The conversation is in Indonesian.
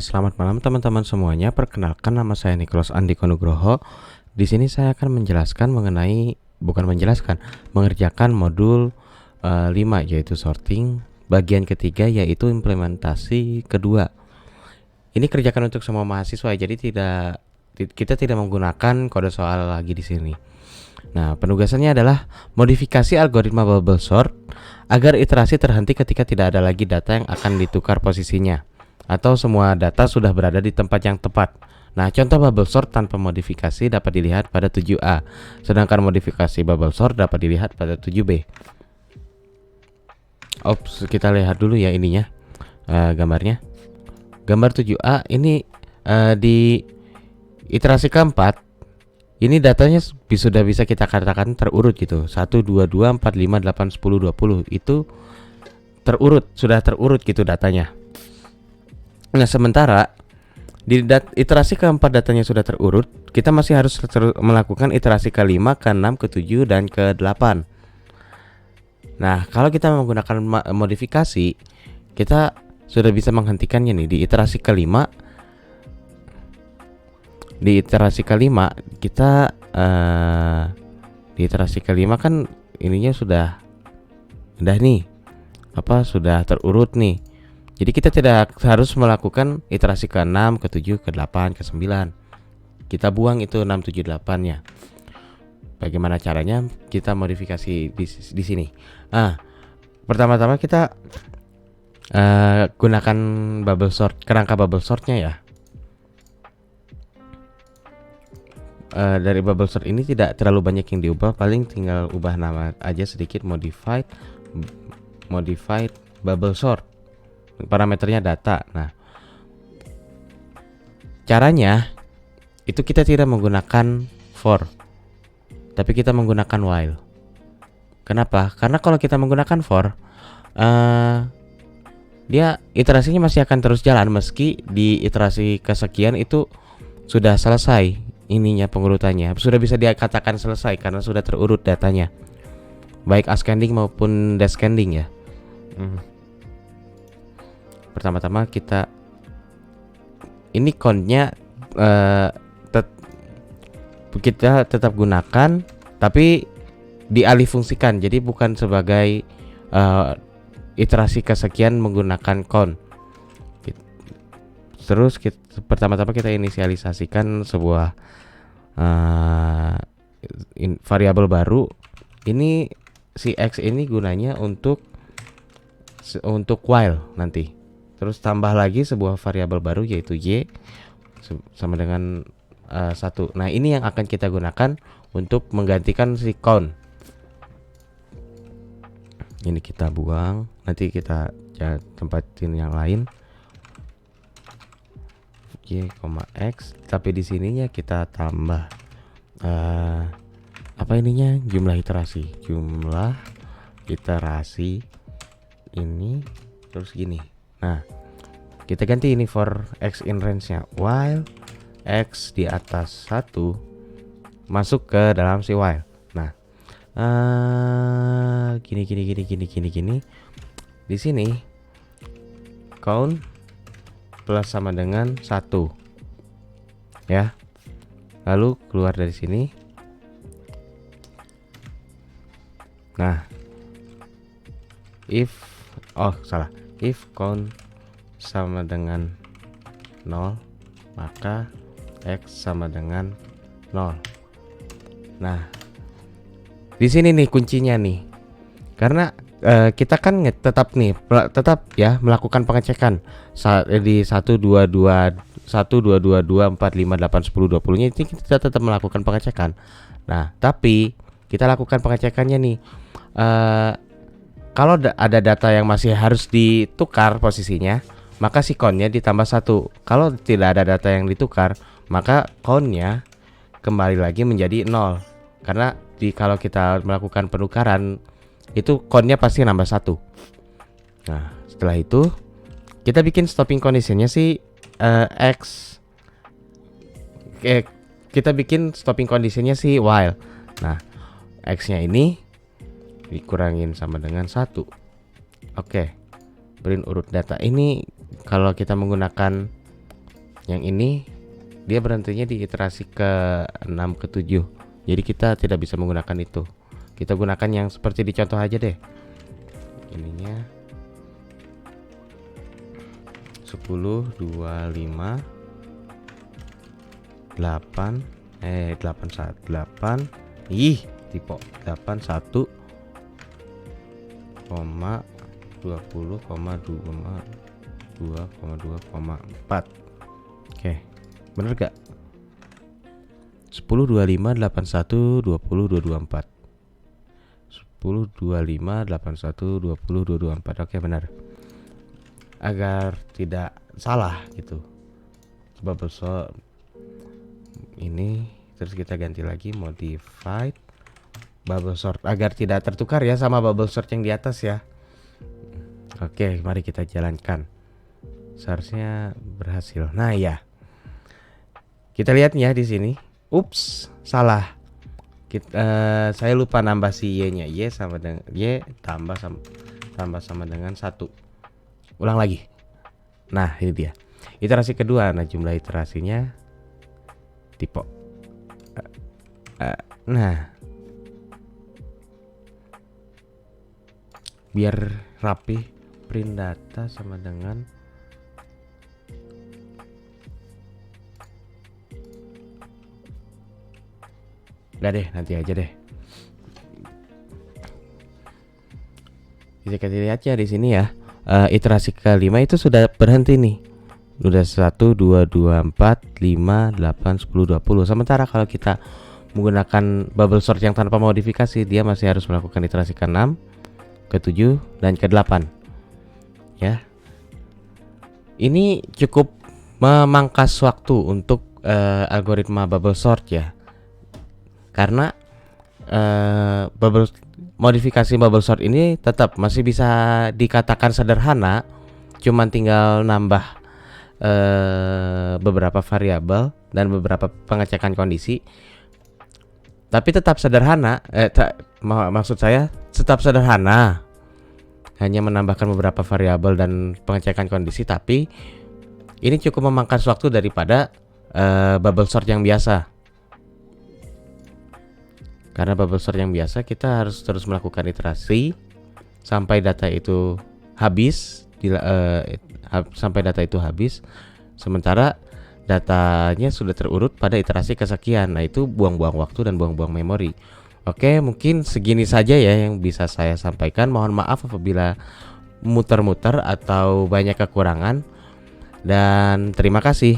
Selamat malam teman-teman semuanya. Perkenalkan, nama saya Nikolaus Andiko Nugroho. Di sini saya akan menjelaskan mengerjakan modul 5, yaitu sorting. Bagian ketiga yaitu implementasi kedua. Ini kerjakan untuk semua mahasiswa, jadi kita tidak menggunakan kode soal lagi di sini. Nah, penugasannya adalah modifikasi algoritma bubble sort agar iterasi terhenti ketika tidak ada lagi data yang akan ditukar posisinya, atau semua data sudah berada di tempat yang tepat. Nah, contoh bubble sort tanpa modifikasi dapat dilihat pada 7A, sedangkan modifikasi bubble sort dapat dilihat pada 7B. Ops, kita lihat dulu ya ininya, gambarnya. Gambar 7A ini di iterasi keempat. Ini datanya sudah bisa kita katakan terurut gitu. 1, 2, 2, 4, 5, 8, 10, 20. Itu sudah terurut gitu datanya. Nah, sementara di iterasi keempat datanya sudah terurut, kita masih harus melakukan iterasi ke-5, ke-6, ke-7, dan ke-8. Nah, kalau kita menggunakan modifikasi, kita sudah bisa menghentikannya nih di iterasi ke-5. Di iterasi kelima kita di iterasi kelima kan ininya sudah nih, sudah terurut nih. Jadi kita tidak harus melakukan iterasi ke-6, ke-7, ke-8, ke-9. Kita buang itu 6, 7, 8-nya. Bagaimana caranya? Kita modifikasi di sini. Pertama-tama kita gunakan bubble sort, kerangka bubble sortnya ya. Dari bubble sort ini tidak terlalu banyak yang diubah, paling tinggal ubah nama aja sedikit, modified bubble sort, parameternya data. Nah, caranya itu kita tidak menggunakan for, tapi kita menggunakan while. Kenapa? Karena kalau kita menggunakan for, dia iterasinya masih akan terus jalan meski di iterasi kesekian itu sudah selesai. Ininya pengurutannya sudah bisa dikatakan selesai karena sudah terurut datanya, baik ascending maupun descending ya. Pertama-tama kita ini countnya kita tetap gunakan, tapi dialih fungsikan, jadi bukan sebagai iterasi kesekian menggunakan count. Terus pertama-tama kita inisialisasikan sebuah variabel baru. Ini si x ini gunanya untuk while nanti. Terus tambah lagi sebuah variabel baru yaitu y sama dengan 1. Nah, ini yang akan kita gunakan untuk menggantikan si count. Ini kita buang, nanti kita tempatin yang lain. Y, x, tapi di sininya kita tambah jumlah iterasi ini, terus gini. Nah, kita ganti ini for x in range-nya, while x di atas 1 masuk ke dalam si while. Nah, gini. Di sini count plus sama dengan 1 ya. Lalu keluar dari sini. Nah, if count sama dengan 0, maka x sama dengan 0. Nah, di sini nih kuncinya nih. Karena kita kan tetap ya melakukan pengecekan di 1, 2, 2, 4, 5, 8, 10, 20-nya ini kita tetap melakukan pengecekan. Nah, tapi kita lakukan pengecekannya nih. Kalau ada data yang masih harus ditukar posisinya, maka si count-nya ditambah 1. Kalau tidak ada data yang ditukar, maka count-nya kembali lagi menjadi 0. Karena kalau kita melakukan penukaran itu count-nya pasti nambah 1. Nah, setelah itu kita bikin stopping condition-nya si x. Kita bikin stopping condition-nya si while. Nah, x-nya ini dikurangin sama dengan 1. Oke. Beri urut data ini kalau kita menggunakan yang ini, dia berhentinya di iterasi ke 6 ke 7. Jadi kita tidak bisa menggunakan itu. Kita gunakan yang seperti di contoh aja deh. Ininya 10, 25, 8 tipe 81, 20,2,4. Oke, bener gak? 10, 25, 81, 20, 224. 10, 25, 81, 20, 224. Oke, benar. Agar tidak salah gitu, bubble sort ini, terus kita ganti lagi modified bubble sort agar tidak tertukar ya sama bubble sort yang di atas ya. Oke, mari kita jalankan. Seharusnya berhasil. Nah ya, kita lihat ya di sini. Ups, salah. Saya lupa nambah si y-nya. Y sama dengan y tambah sama dengan 1. Ulang lagi. Nah, ini dia. Iterasi kedua. Nah, jumlah iterasinya tipe. Nah, biar rapi, print data sama dengan udah deh, nanti aja deh. Bisa kita lihat ya di sini ya. Iterasi kelima itu sudah berhenti nih. Udah 1, 2, 4, 5, 8, 10, 20. Sementara kalau kita menggunakan bubble sort yang tanpa modifikasi, dia masih harus melakukan iterasi ke-6, ke-7, dan ke-8. Ya. Ini cukup memangkas waktu untuk algoritma bubble sort ya. Karena modifikasi bubble sort ini tetap masih bisa dikatakan sederhana, cuman tinggal nambah beberapa variabel dan beberapa pengecekan kondisi. Tapi tetap sederhana, maksud saya tetap sederhana, hanya menambahkan beberapa variabel dan pengecekan kondisi. Tapi ini cukup memangkas waktu daripada bubble sort yang biasa. Karena bubble sort yang biasa kita harus terus melakukan iterasi sampai data itu habis, sementara datanya sudah terurut pada iterasi kesekian. Nah, itu buang-buang waktu dan buang-buang memori. Oke, mungkin segini saja ya yang bisa saya sampaikan. Mohon maaf apabila muter-muter atau banyak kekurangan, dan terima kasih.